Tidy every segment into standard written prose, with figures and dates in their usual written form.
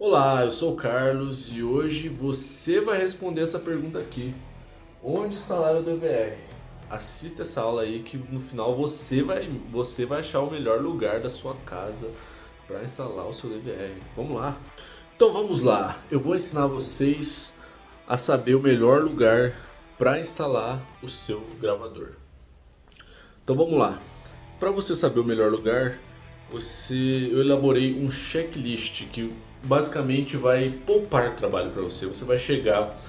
Olá, eu sou o Carlos e hoje você vai responder essa pergunta aqui. Onde instalar o DVR? Assista essa aula aí que no final você vai achar o melhor lugar da sua casa para instalar o seu DVR. Vamos lá? Então vamos lá. Eu vou ensinar vocês a saber o melhor lugar para instalar o seu gravador. Então vamos lá. Para você saber o melhor lugar, eu elaborei um checklist que basicamente vai poupar trabalho para você. Você vai chegar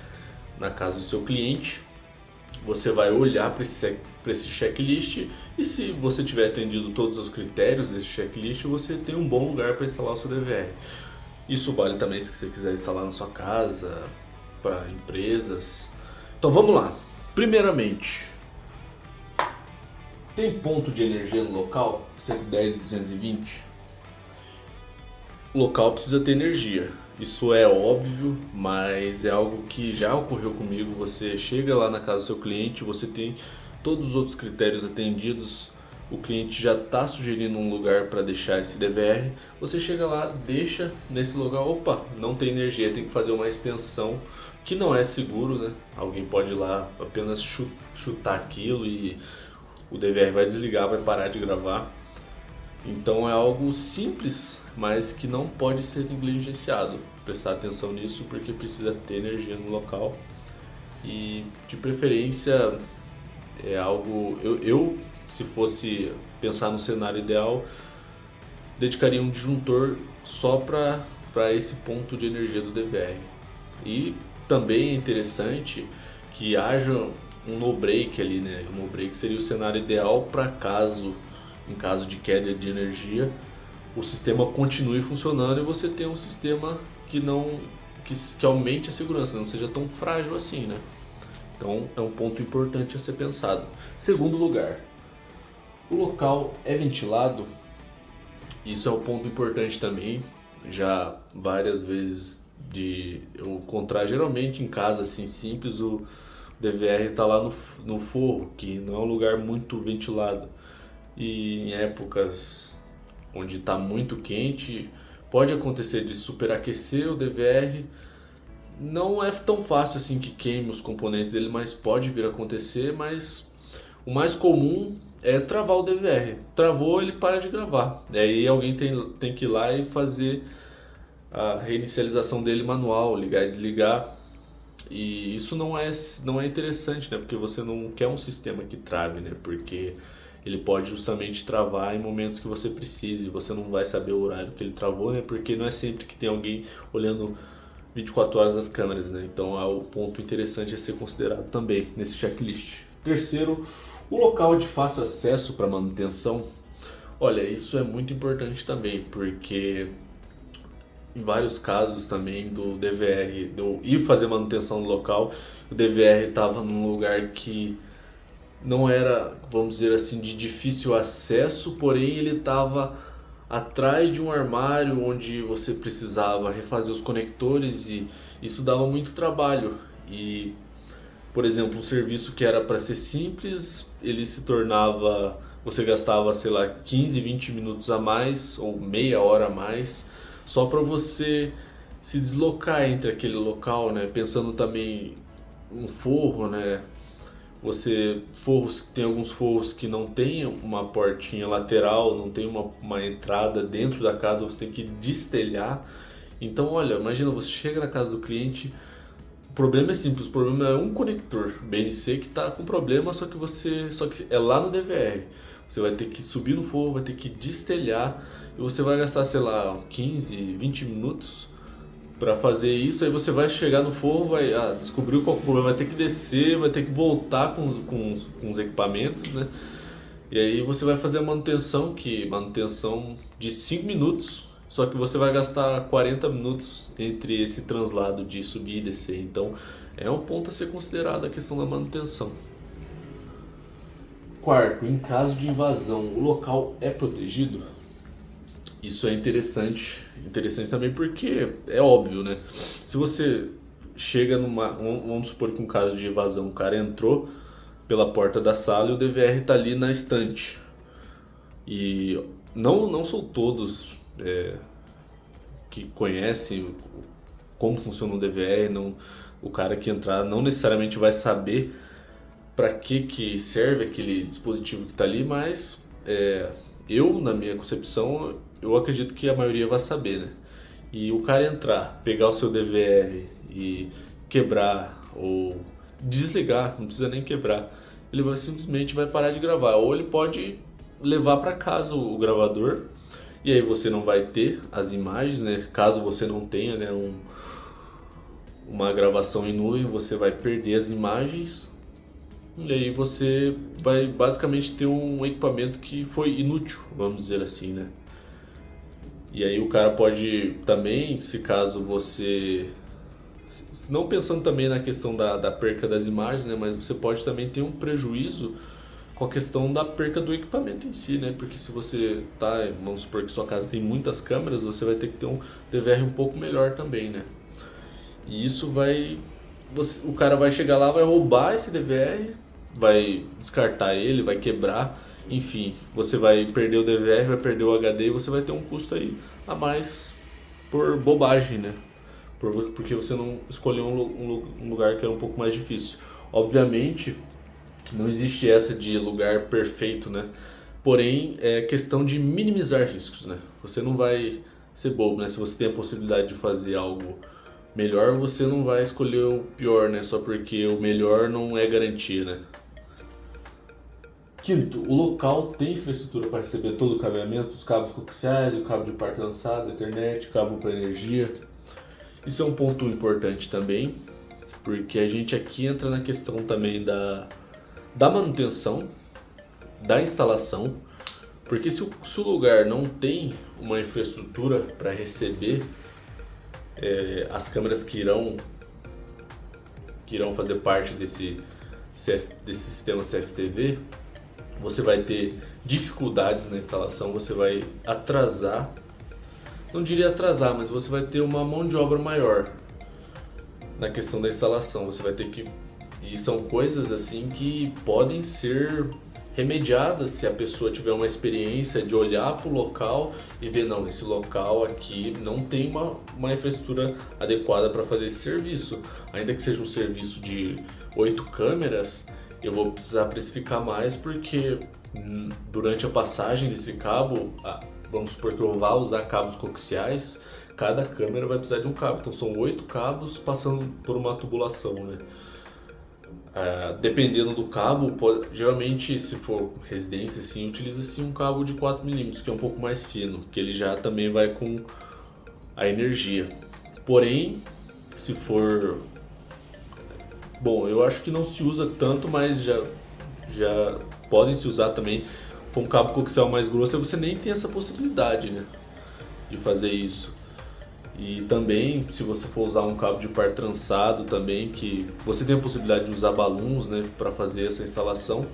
na casa do seu cliente, você vai olhar para esse checklist e se você tiver atendido todos os critérios desse checklist, você tem um bom lugar para instalar o seu DVR. Isso vale também se você quiser instalar na sua casa, para empresas. Então vamos lá. Primeiramente, tem ponto de energia no local? 110 e 220? O local precisa ter energia. Isso é óbvio, mas é algo que já ocorreu comigo. Você chega lá na casa do seu cliente, você tem todos os outros critérios atendidos, o cliente já está sugerindo um lugar para deixar esse DVR. Você chega lá, deixa nesse lugar, opa, não tem energia, tem que fazer uma extensão, que não é seguro, né? Alguém pode ir lá apenas chutar aquilo e o DVR vai desligar, vai parar de gravar. Então é algo simples, mas que não pode ser negligenciado. Prestar atenção nisso porque precisa ter energia no local e de preferência é algo. Eu se fosse pensar no cenário ideal, dedicaria um disjuntor só para esse ponto de energia do DVR. E também é interessante que haja um no break ali, né? O no break seria o cenário ideal para em caso de queda de energia, o sistema continue funcionando e você tenha um sistema que não que aumente a segurança, não seja tão frágil assim, né? Então é um ponto importante a ser pensado. Segundo lugar, o local é ventilado. Isso é um ponto importante também. Já várias vezes de eu encontrar, geralmente em casa assim simples, o DVR está lá no forro, que não é um lugar muito ventilado. E em épocas onde está muito quente, pode acontecer de superaquecer o DVR. Não é tão fácil assim que queime os componentes dele, mas pode vir a acontecer. Mas o mais comum é travar o DVR. Travou, ele para de gravar. E aí alguém tem que ir lá e fazer a reinicialização dele manual, ligar e desligar. E isso não é interessante, né? Porque você não quer um sistema que trave, né? Porque ele pode justamente travar em momentos que você precise. Você não vai saber o horário que ele travou, né? Porque não é sempre que tem alguém olhando 24 horas nas câmeras, né? Então é o ponto interessante a ser considerado também nesse checklist. Terceiro, o local de fácil acesso para manutenção. Olha, isso é muito importante também, porque em vários casos também do DVR, de eu ir fazer manutenção no local, o DVR estava num lugar que não era, vamos dizer assim, de difícil acesso, porém ele estava atrás de um armário onde você precisava refazer os conectores e isso dava muito trabalho. E, por exemplo, um serviço que era para ser simples, ele se tornava, você gastava, sei lá, 15, 20 minutos a mais ou meia hora a mais só para você se deslocar entre aquele local, né? Pensando também um forro, né? Tem alguns forros que não tem uma portinha lateral, não tem uma entrada dentro da casa, você tem que destelhar. Então, olha, imagina, você chega na casa do cliente, o problema é simples, o problema é um conector BNC que está com problema, só que é lá no DVR. Você vai ter que subir no forro, vai ter que destelhar e você vai gastar, sei lá, 15, 20 minutos para fazer isso. Aí você vai chegar no forro, vai descobrir qual é o problema, vai ter que descer, vai ter que voltar com os equipamentos, né? E aí você vai fazer a manutenção de 5 minutos, só que você vai gastar 40 minutos entre esse translado de subir e descer. Então é um ponto a ser considerado a questão da manutenção. Quarto, em caso de invasão, o local é protegido? Isso é interessante também porque é óbvio, né? Se você chega vamos supor que um caso de evasão, o cara entrou pela porta da sala e o DVR tá ali na estante. E não são todos que conhece como funciona o DVR, não, o cara que entrar não necessariamente vai saber para que serve aquele dispositivo que está ali, mas eu, na minha concepção, eu acredito que a maioria vai saber, né? E o cara entrar, pegar o seu DVR e quebrar ou desligar, não precisa nem quebrar, ele vai simplesmente vai parar de gravar, ou ele pode levar para casa o gravador, e aí você não vai ter as imagens, né? Caso você não tenha, né, uma gravação em nuvem, você vai perder as imagens. E aí você vai basicamente ter um equipamento que foi inútil, vamos dizer assim, né? E aí o cara pode também, se caso você... Não pensando também na questão da perca das imagens, né? Mas você pode também ter um prejuízo com a questão da perca do equipamento em si, né? Porque se você tá, vamos supor que sua casa tem muitas câmeras, você vai ter que ter um DVR um pouco melhor também, né? E isso vai... o cara vai chegar lá, vai roubar esse DVR, vai descartar ele, vai quebrar, enfim, você vai perder o DVR, vai perder o HD e você vai ter um custo aí a mais por bobagem, né? Porque você não escolheu um lugar que era um pouco mais difícil. Obviamente, não existe essa de lugar perfeito, né? Porém, é questão de minimizar riscos, né? Você não vai ser bobo, né? Se você tem a possibilidade de fazer algo melhor, você não vai escolher o pior, né? Só porque o melhor não é garantia, né? Quinto, o local tem infraestrutura para receber todo o cabeamento, os cabos coaxiais, o cabo de par lançado, a internet, cabo para energia. Isso é um ponto importante também, porque a gente aqui entra na questão também da manutenção, da instalação, porque se o lugar não tem uma infraestrutura para receber as câmeras que irão fazer parte desse sistema CFTV, você vai ter dificuldades na instalação, você vai atrasar, não diria atrasar, mas você vai ter uma mão de obra maior na questão da instalação. Você vai ter que... E são coisas assim que podem ser remediadas se a pessoa tiver uma experiência de olhar para o local e ver, não, esse local aqui não tem uma infraestrutura adequada para fazer esse serviço. Ainda que seja um serviço de 8 câmeras, eu vou precisar precificar mais, porque durante a passagem desse cabo, vamos supor que eu vá usar cabos coaxiais, cada câmera vai precisar de um cabo. Então são 8 cabos passando por uma tubulação, né? Dependendo do cabo, geralmente se for residência assim, utiliza-se um cabo de 4mm, que é um pouco mais fino, que ele já também vai com a energia. Porém, se for... Bom, eu acho que não se usa tanto, mas já podem se usar também. Se for um cabo coaxial mais grosso, você nem tem essa possibilidade, né, de fazer isso. E também, se você for usar um cabo de par trançado também, que você tem a possibilidade de usar balões, né, para fazer essa instalação,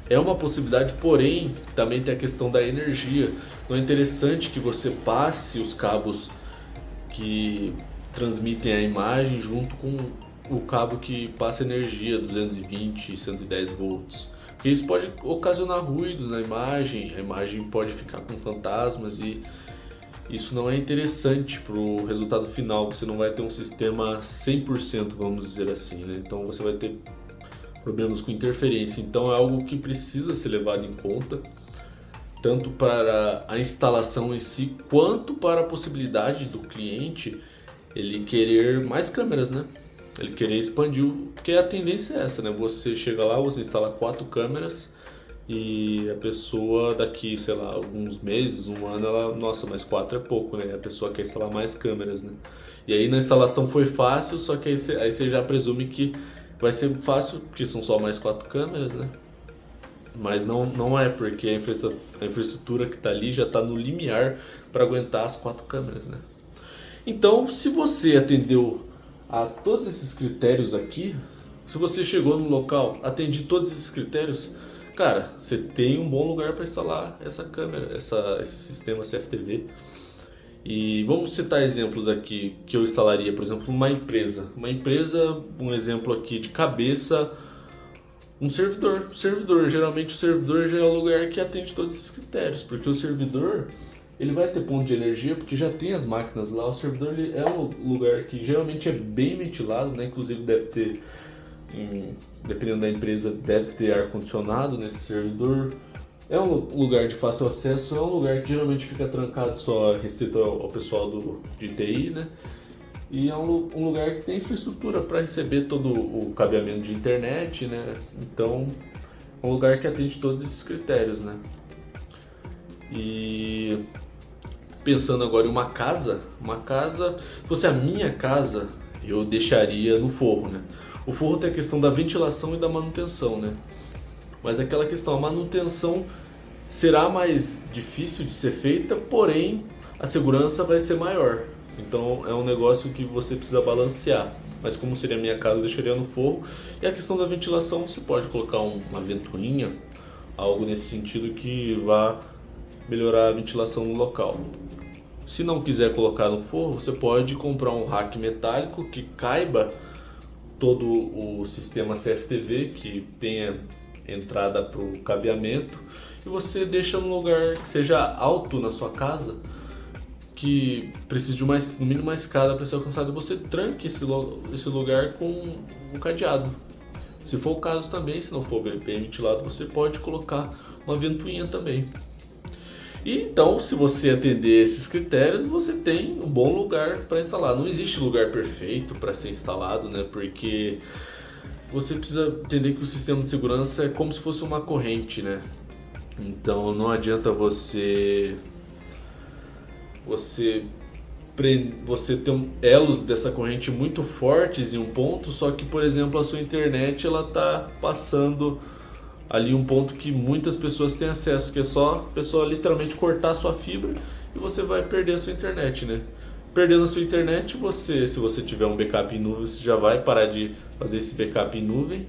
é uma possibilidade, porém também tem a questão da energia. Não é interessante que você passe os cabos que transmitem a imagem junto com o cabo que passa energia, 220 e 110 volts. Porque isso pode ocasionar ruído na imagem, a imagem pode ficar com fantasmas e isso não é interessante para o resultado final. Você não vai ter um sistema 100%, vamos dizer assim, né? Então você vai ter problemas com interferência. Então é algo que precisa ser levado em conta, tanto para a instalação em si, quanto para a possibilidade do cliente ele querer mais câmeras, né? Ele querer expandir, porque a tendência é essa, né? Você chega lá, você instala 4 câmeras e a pessoa daqui, sei lá, alguns meses, um ano, ela, nossa, mas 4 é pouco, né? A pessoa quer instalar mais câmeras, né? E aí na instalação foi fácil, só que aí você já presume que vai ser fácil, porque são só mais 4 câmeras, né? Mas não é, porque a infraestrutura que está ali já está no limiar para aguentar as 4 câmeras, né? Então, se você atendeu a todos esses critérios aqui, se você chegou no local, atendi todos esses critérios, cara, você tem um bom lugar para instalar essa câmera, esse sistema CFTV. E vamos citar exemplos aqui que eu instalaria, por exemplo, uma empresa, um exemplo aqui de cabeça, um servidor. Geralmente o servidor já é o lugar que atende todos esses critérios, porque o servidor ele vai ter ponto de energia porque já tem as máquinas lá. O servidor ele é um lugar que geralmente é bem ventilado, né? Inclusive deve ter, dependendo da empresa, deve ter ar-condicionado nesse servidor. É um lugar de fácil acesso, é um lugar que geralmente fica trancado, só restrito ao pessoal de TI, né? E é um lugar que tem infraestrutura para receber todo o cabeamento de internet, né? Então, é um lugar que atende todos esses critérios, né? E pensando agora em uma casa, se fosse a minha casa, eu deixaria no forro, né? O forro tem a questão da ventilação e da manutenção, né? Mas aquela questão, a manutenção será mais difícil de ser feita, porém a segurança vai ser maior. Então é um negócio que você precisa balancear. Mas como seria a minha casa, eu deixaria no forro. E a questão da ventilação, você pode colocar uma ventoinha, algo nesse sentido que vá melhorar a ventilação no local. Se não quiser colocar no forro, você pode comprar um rack metálico que caiba todo o sistema CFTV, que tenha entrada para o cabeamento, e você deixa num lugar que seja alto na sua casa, que precise de no mínimo uma escada para ser alcançado, e você tranque esse lugar com um cadeado. Se for o caso também, se não for bem ventilado, você pode colocar uma ventoinha também. E então, se você atender esses critérios, você tem um bom lugar para instalar. Não existe lugar perfeito para ser instalado, né? Porque você precisa entender que o sistema de segurança é como se fosse uma corrente, né? Então não adianta você ter elos dessa corrente muito fortes em um ponto, só que, por exemplo, a sua internet ela tá passando ali um ponto que muitas pessoas têm acesso, que é só a pessoa literalmente cortar a sua fibra e você vai perder a sua internet, né? Perdendo a sua internet, se você tiver um backup em nuvem, você já vai parar de fazer esse backup em nuvem.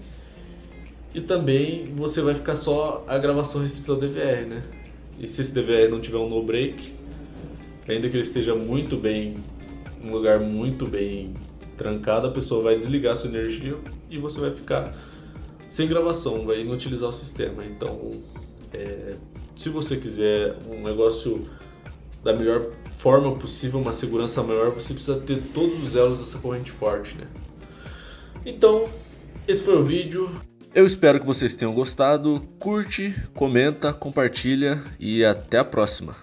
E também você vai ficar só a gravação restrita ao DVR, né? E se esse DVR não tiver um no break, ainda que ele esteja muito bem, um lugar muito bem trancado, a pessoa vai desligar a sua energia e você vai ficar sem gravação, vai inutilizar o sistema. Então, se você quiser um negócio da melhor forma possível, uma segurança maior, você precisa ter todos os elos dessa corrente forte, né? Então, esse foi o vídeo. Eu espero que vocês tenham gostado. Curte, comenta, compartilha e até a próxima.